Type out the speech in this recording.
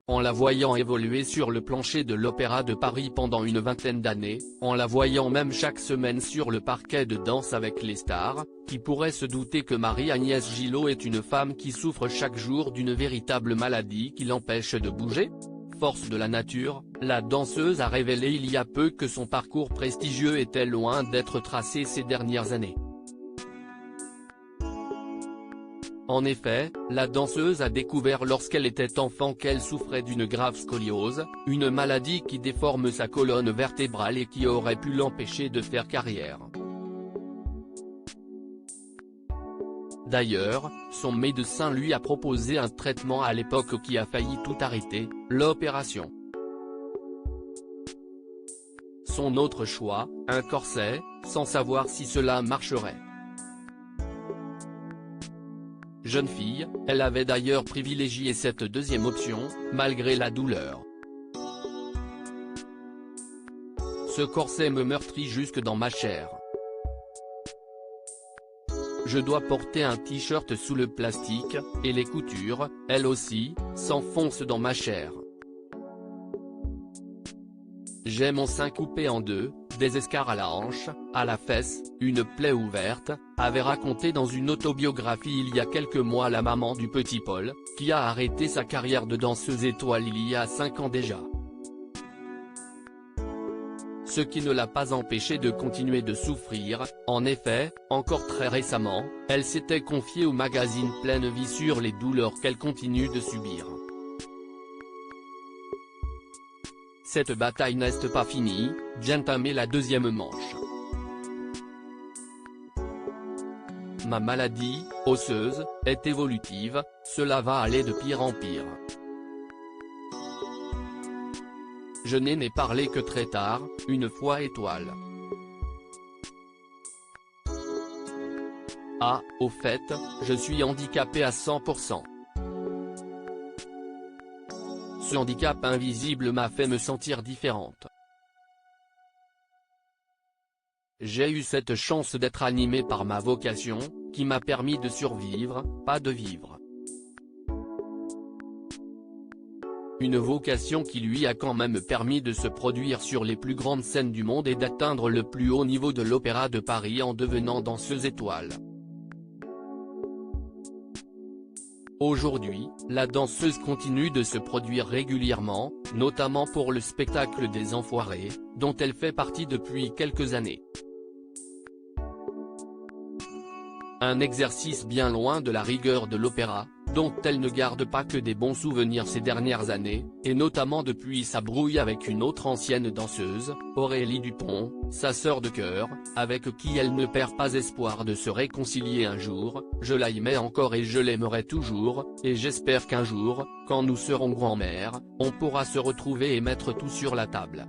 en la voyant évoluer sur le plancher de l'Opéra de Paris pendant une vingtaine d'années, en la voyant même chaque semaine sur le parquet de Danse avec les stars, qui pourrait se douter que Marie-Agnès Gillot est une femme qui souffre chaque jour d'une véritable maladie qui l'empêche de bouger ? Force de la nature, la danseuse a révélé il y a peu que son parcours prestigieux était loin d'être tracé ces dernières années. En effet, la danseuse a découvert lorsqu'elle était enfant qu'elle souffrait d'une grave scoliose, une maladie qui déforme sa colonne vertébrale et qui aurait pu l'empêcher de faire carrière. D'ailleurs, son médecin lui a proposé un traitement à l'époque qui a failli tout arrêter, l'opération. Son autre choix, un corset, sans savoir si cela marcherait. Jeune fille, elle avait d'ailleurs privilégié cette deuxième option, malgré la douleur. Ce corset me meurtrit jusque dans ma chair. Je dois porter un t-shirt sous le plastique, et les coutures, elles aussi, s'enfoncent dans ma chair. J'ai mon sein coupé en deux, des escarres à la hanche, à la fesse, une plaie ouverte, avait raconté dans une autobiographie il y a quelques mois la maman du petit Paul, qui a arrêté sa carrière de danseuse étoile il y a 5 ans déjà. Ce qui ne l'a pas empêché de continuer de souffrir. En effet, encore très récemment, elle s'était confiée au magazine Pleine Vie sur les douleurs qu'elle continue de subir. Cette bataille n'est pas finie, vient entamer la deuxième manche. Ma maladie, osseuse, est évolutive, cela va aller de pire en pire. Je n'ai parlé que très tard, une fois étoile. Ah, au fait, je suis handicapée à 100%. Ce handicap invisible m'a fait me sentir différente. J'ai eu cette chance d'être animée par ma vocation, qui m'a permis de survivre, pas de vivre. Une vocation qui lui a quand même permis de se produire sur les plus grandes scènes du monde et d'atteindre le plus haut niveau de l'Opéra de Paris en devenant danseuse étoile. Aujourd'hui, la danseuse continue de se produire régulièrement, notamment pour le spectacle des Enfoirés, dont elle fait partie depuis quelques années. Un exercice bien loin de la rigueur de l'opéra, dont elle ne garde pas que des bons souvenirs ces dernières années, et notamment depuis sa brouille avec une autre ancienne danseuse, Aurélie Dupont, sa sœur de cœur, avec qui elle ne perd pas espoir de se réconcilier un jour. Je l'aimais encore et je l'aimerai toujours, et j'espère qu'un jour, quand nous serons grand-mères, on pourra se retrouver et mettre tout sur la table.